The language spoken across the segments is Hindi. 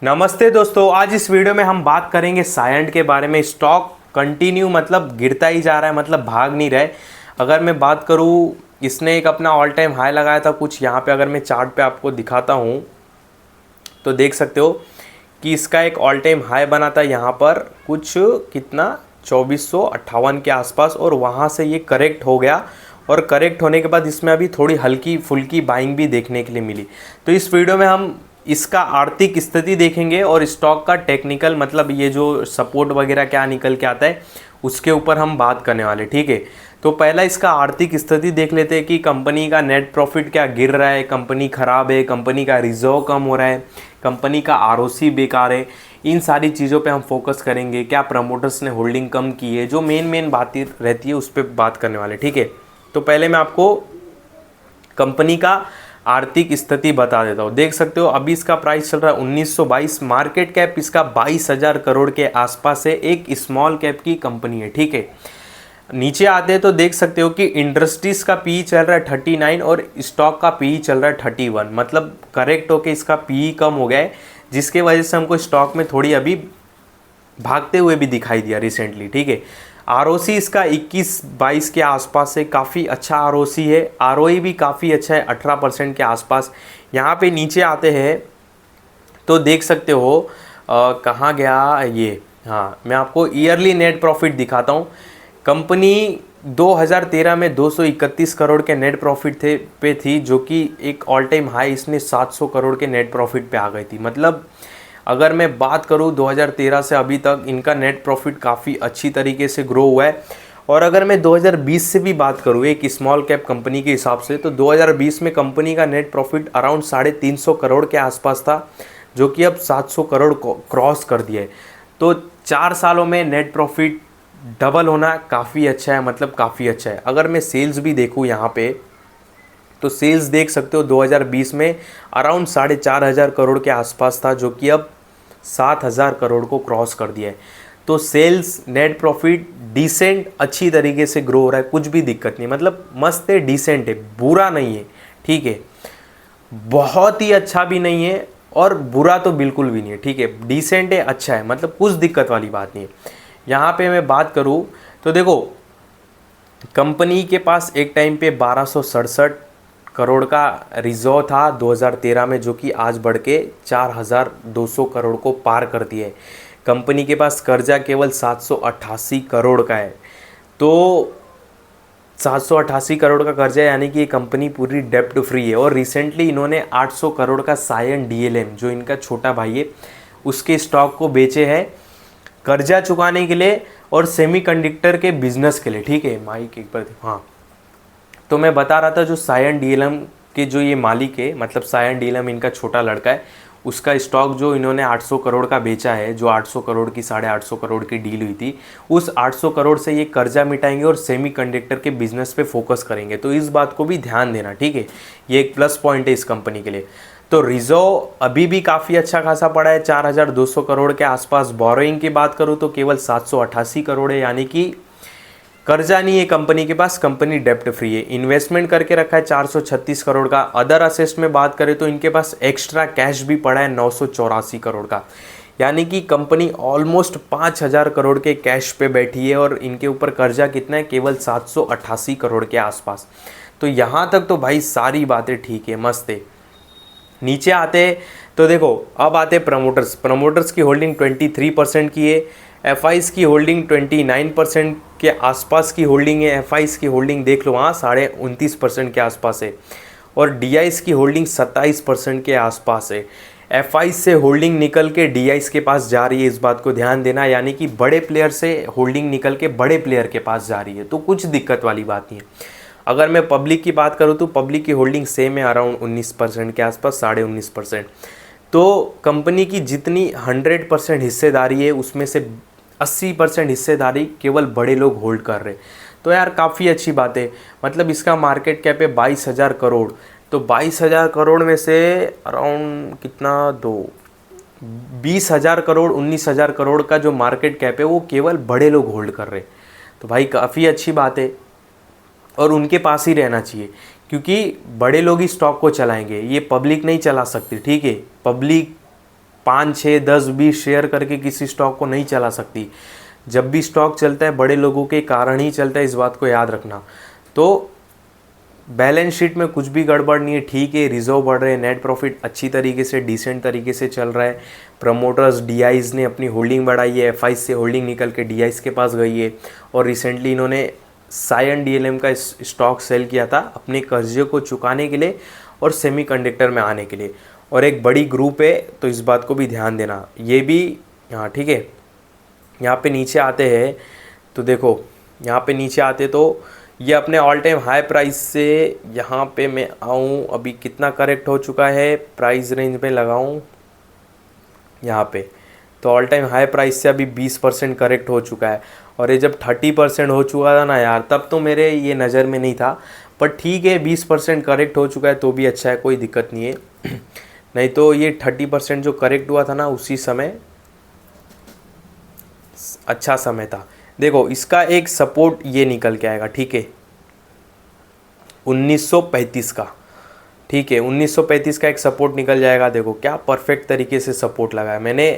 नमस्ते दोस्तों, आज इस वीडियो में हम बात करेंगे सायंट के बारे में। स्टॉक कंटिन्यू मतलब गिरता ही जा रहा है, मतलब भाग नहीं रहा है। अगर मैं बात करूँ, इसने एक अपना ऑल टाइम हाई लगाया था कुछ यहाँ पे। अगर मैं चार्ट पे आपको दिखाता हूँ तो देख सकते हो कि इसका एक ऑल टाइम हाई बना था यहाँ पर कुछ कितना 2458 के आसपास, और वहाँ से ये करेक्ट हो गया। और करेक्ट होने के बाद इसमें अभी थोड़ी हल्की फुल्की बाइंग भी देखने के लिए मिली। तो इस वीडियो में हम इसका आर्थिक स्थिति देखेंगे और स्टॉक का टेक्निकल, मतलब ये जो सपोर्ट वगैरह क्या निकल के आता है उसके ऊपर हम बात करने वाले, ठीक है। तो पहला इसका आर्थिक स्थिति देख लेते हैं कि कंपनी का नेट प्रॉफिट क्या गिर रहा है, कंपनी खराब है, कंपनी का रिजर्व कम हो रहा है, कंपनी का आरओसी बेकार है। इन सारी चीज़ों पे हम फोकस करेंगे। क्या प्रमोटर्स ने होल्डिंग कम की है, जो मेन बातें रहती है उस पर बात करने वाले, ठीक है। तो पहले मैं आपको कंपनी का आर्थिक स्थिति बता देता हूँ। देख सकते हो अभी इसका प्राइस चल रहा है 1922, मार्केट कैप इसका 22,000 करोड़ के आसपास है। एक स्मॉल कैप की कंपनी है, ठीक है। नीचे आते हैं तो देख सकते हो कि इंडस्ट्रीज का पी चल रहा है 39 और स्टॉक का पी चल रहा है 31, मतलब करेक्ट होके इसका पी कम हो गया है, जिसके वजह से हमको स्टॉक में थोड़ी अभी भागते हुए भी दिखाई दिया रिसेंटली, ठीक है। आरओसी इसका 21-22 के आसपास है, काफ़ी अच्छा आरओसी है। आरओई भी काफ़ी अच्छा है, 18% के आसपास। यहाँ पे नीचे आते हैं तो देख सकते हो कहाँ गया ये, हाँ मैं आपको ईयरली नेट प्रॉफिट दिखाता हूँ। कंपनी 2013 में 231 करोड़ के नेट प्रॉफिट पे थी, जो कि एक ऑल टाइम हाई इसने 700 करोड़ के नेट प्रॉफिट पे आ गई थी। मतलब अगर मैं बात करूं 2013 से अभी तक इनका नेट प्रॉफिट काफ़ी अच्छी तरीके से ग्रो हुआ है। और अगर मैं 2020 से भी बात करूं एक स्मॉल कैप कंपनी के हिसाब से, तो 2020 में कंपनी का नेट प्रॉफिट अराउंड 350 करोड़ के आसपास था, जो कि अब 700 करोड़ क्रॉस कर दिया है। तो 4 सालों में नेट प्रॉफिट डबल होना काफ़ी अच्छा है, मतलब काफ़ी अच्छा है। अगर मैं सेल्स भी देखूँ यहाँ पे, तो सेल्स देख सकते हो 2020 में अराउंड 4,500 करोड़ के आसपास था, जो कि अब 7,000 करोड़ को क्रॉस कर दिया है। तो सेल्स, नेट प्रॉफिट डिसेंट अच्छी तरीके से ग्रो हो रहा है, कुछ भी दिक्कत नहीं, मतलब मस्त है, डिसेंट है, बुरा नहीं है, ठीक है। बहुत ही अच्छा भी नहीं है और बुरा तो बिल्कुल भी नहीं है, ठीक है। डिसेंट है, अच्छा है, मतलब कुछ दिक्कत वाली बात नहीं है। यहाँ पे मैं बात करूँ तो देखो कंपनी के पास एक टाइम पे 1267 करोड़ का रिजर्व था 2013 में, जो कि आज बढ़ के 4,200 करोड़ को पार कर दिया है। कंपनी के पास कर्जा केवल 788 करोड़ का है। तो 788 करोड़ का कर्जा है, यानी कि ये कंपनी पूरी डेप्ट फ्री है। और रिसेंटली इन्होंने 800 करोड़ का सायन डीएलएम, जो इनका छोटा भाई है, उसके स्टॉक को बेचे हैं कर्जा चुकाने के लिए और सेमीकंडक्टर के बिजनेस के लिए, ठीक है। माइक एक बार, हाँ। तो मैं बता रहा था जो सायन डीएलएम के जो ये मालिक है, मतलब सायन डीएलएम इनका छोटा लड़का है, उसका स्टॉक जो इन्होंने 800 करोड़ का बेचा है, जो 800 करोड़ की 850 करोड़ की डील हुई थी, उस 800 करोड़ से ये कर्जा मिटाएंगे और सेमीकंडक्टर के बिजनेस पे फोकस करेंगे। तो इस बात को भी ध्यान देना, ठीक है। ये एक प्लस पॉइंट है इस कंपनी के लिए। तो रिजर्व अभी भी काफ़ी अच्छा खासा पड़ा है, 4,200 करोड़ के आसपास। बोरोइंग की बात करूँ तो केवल 788 करोड़ है, यानी कि कर्जा नहीं है कंपनी के पास, कंपनी डेप्ट फ्री है। इन्वेस्टमेंट करके रखा है 436 करोड़ का। अदर असेट्स में बात करें तो इनके पास एक्स्ट्रा कैश भी पड़ा है 984 करोड़ का, यानी कि कंपनी ऑलमोस्ट 5,000 करोड़ के कैश पे बैठी है। और इनके ऊपर कर्जा कितना है, केवल 788 करोड़ के आसपास। तो यहाँ तक तो भाई सारी बातें ठीक है, मस्त है। नीचे आते तो देखो अब आते प्रमोटर्स की होल्डिंग 23% की है। एफआईज की होल्डिंग 29% के आसपास की होल्डिंग है। एफआईज की होल्डिंग देख लो, हाँ 29.5% के आसपास है। और डीआईज की होल्डिंग 27% के आसपास है। एफआईज से होल्डिंग निकल के डीआईज के पास जा रही है, इस बात को ध्यान देना, यानी कि बड़े प्लेयर से होल्डिंग निकल के बड़े प्लेयर के पास जा रही है। तो कुछ दिक्कत वाली बात नहीं है। अगर मैं पब्लिक की बात करूँ तो पब्लिक की होल्डिंग सेम है, अराउंड 19% के आसपास, 19.5%। तो कंपनी की जितनी 100% हिस्सेदारी है, उसमें से 80% हिस्सेदारी केवल बड़े लोग होल्ड कर रहे हैं। तो यार काफ़ी अच्छी बात है। मतलब इसका मार्केट कैप है 22,000 करोड़। तो 22,000 करोड़ में से अराउंड कितना, 20,000 करोड़, 19,000 करोड़ का जो मार्केट कैप है वो केवल बड़े लोग होल्ड कर रहे हैं। तो भाई काफ़ी अच्छी बात है और उनके पास ही रहना चाहिए, क्योंकि बड़े लोग ही स्टॉक को चलाएंगे, ये पब्लिक नहीं चला सकती, ठीक है। पब्लिक 5 6 10 20 शेयर करके किसी स्टॉक को नहीं चला सकती। जब भी स्टॉक चलता है बड़े लोगों के कारण ही चलता है, इस बात को याद रखना। तो बैलेंस शीट में कुछ भी गड़बड़ नहीं है, ठीक है, रिजर्व बढ़ रहे हैं, नेट प्रॉफिट अच्छी तरीके से डिसेंट तरीके से चल रहा है। प्रमोटर्स डीआईज ने अपनी होल्डिंग बढ़ाई है, एफआईज से होल्डिंग निकल के डीआईज के पास गई है। और रिसेंटली इन्होंने सायन डीएलएम का स्टॉक सेल किया था अपने कर्जे को चुकाने के लिए और सेमीकंडक्टर में आने के लिए। और एक बड़ी ग्रुप है, तो इस बात को भी ध्यान देना। ये भी हाँ ठीक है। यहाँ पे नीचे आते हैं तो देखो, यहाँ पे नीचे आते तो ये अपने ऑल टाइम हाई प्राइस से यहाँ पे मैं आऊँ, अभी कितना करेक्ट हो चुका है, प्राइस रेंज में लगाऊँ यहाँ पे, तो ऑल टाइम हाई प्राइस से अभी 20% करेक्ट हो चुका है। और ये जब 30% हो चुका था ना यार, तब तो मेरे ये नज़र में नहीं था, पर ठीक है 20% करेक्ट हो चुका है तो भी अच्छा है, कोई दिक्कत नहीं है। नहीं तो ये 30% जो करेक्ट हुआ था ना, उसी समय अच्छा समय था। देखो इसका एक सपोर्ट ये निकल के आएगा, ठीक है, 1935 का, ठीक है, 1935 का एक सपोर्ट निकल जाएगा। देखो क्या परफेक्ट तरीके से सपोर्ट लगाया मैंने,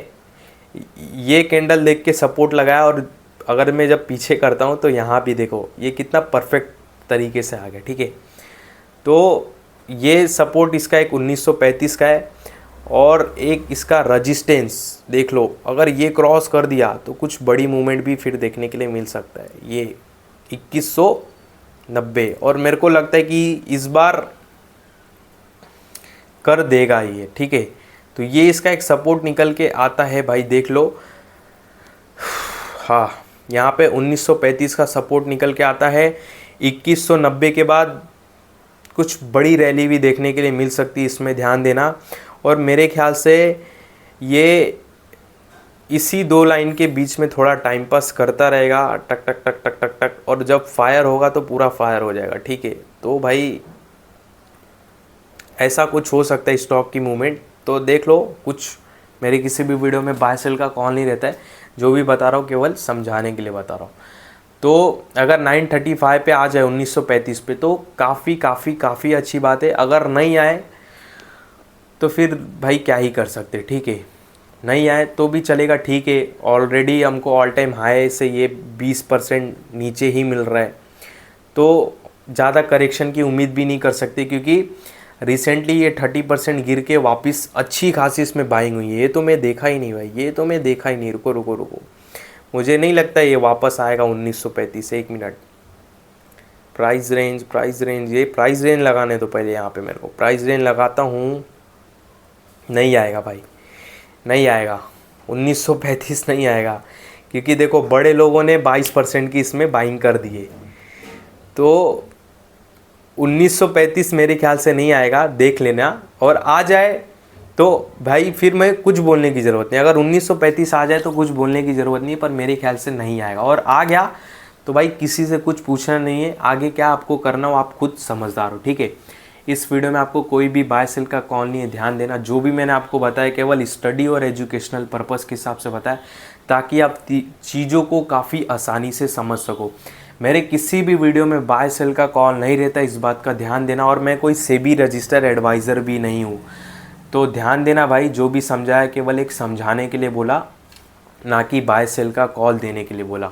ये कैंडल देख के सपोर्ट लगाया। और अगर मैं जब पीछे करता हूँ तो यहाँ भी देखो ये कितना परफेक्ट तरीके से आ गया, ठीक है। तो ये सपोर्ट इसका एक 1935 का है। और एक इसका रजिस्टेंस देख लो, अगर ये क्रॉस कर दिया तो कुछ बड़ी मूवमेंट भी फिर देखने के लिए मिल सकता है। ये 2190, और मेरे को लगता है कि इस बार कर देगा ये, ठीक है। तो ये इसका एक सपोर्ट निकल के आता है भाई, देख लो। हाँ, यहाँ पे 1935 का सपोर्ट निकल के आता है। 2190 के बाद कुछ बड़ी रैली भी देखने के लिए मिल सकती है, इसमें ध्यान देना। और मेरे ख्याल से ये इसी दो लाइन के बीच में थोड़ा टाइम पास करता रहेगा, टक टक टक टक टक टक, और जब फायर होगा तो पूरा फायर हो जाएगा, ठीक है। तो भाई ऐसा कुछ हो सकता है स्टॉक की मूवमेंट, तो देख लो। कुछ मेरे किसी भी वीडियो में बाय सेल का कॉल नहीं रहता है, जो भी बता रहा हूँ केवल समझाने के लिए बता रहा हूँ। तो अगर 935 पे आ जाए 1935 पे तो काफ़ी अच्छी बात है। अगर नहीं आए तो फिर भाई क्या ही कर सकते, ठीक है। नहीं आए तो भी चलेगा, ठीक है। ऑलरेडी हमको ऑल टाइम हाई से ये 20% नीचे ही मिल रहा है, तो ज़्यादा करेक्शन की उम्मीद भी नहीं कर सकते, क्योंकि रिसेंटली ये 30% गिर के वापस अच्छी खासी इसमें बाइंग हुई है। ये तो मैं देखा ही नहीं भाई, ये तो मैं देखा ही नहीं। रुको रुको रुको, मुझे नहीं लगता ये वापस आएगा 1935 से। 1 मिनट, प्राइस रेंज, ये प्राइस रेंज लगाने तो पहले यहाँ पे मेरे को प्राइस रेंज लगाता हूँ। नहीं आएगा भाई, नहीं आएगा 1935, नहीं आएगा, क्योंकि देखो बड़े लोगों ने 22% की इसमें बाइंग कर दी है। तो 1935 मेरे ख्याल से नहीं आएगा, देख लेना। और आ जाए तो भाई फिर मैं कुछ बोलने की ज़रूरत नहीं। अगर 1935 आ जाए तो कुछ बोलने की ज़रूरत नहीं, पर मेरे ख्याल से नहीं आएगा। और आ गया तो भाई किसी से कुछ पूछना नहीं है, आगे क्या आपको करना हो आप खुद समझदार हो, ठीक है। इस वीडियो में आपको कोई भी बाय सेल का कॉल नहीं है, ध्यान देना। जो भी मैंने आपको बताया केवल स्टडी और एजुकेशनल पर्पस के हिसाब से बताया, ताकि आप चीज़ों को काफ़ी आसानी से समझ सको। मेरे किसी भी वीडियो में बाय सेल का कॉल नहीं रहता, इस बात का ध्यान देना। और मैं कोई सेबी रजिस्टर्ड एडवाइज़र भी नहीं हूँ, तो ध्यान देना भाई। जो भी समझाया केवल एक समझाने के लिए बोला, ना कि बाय सेल का कॉल देने के लिए बोला।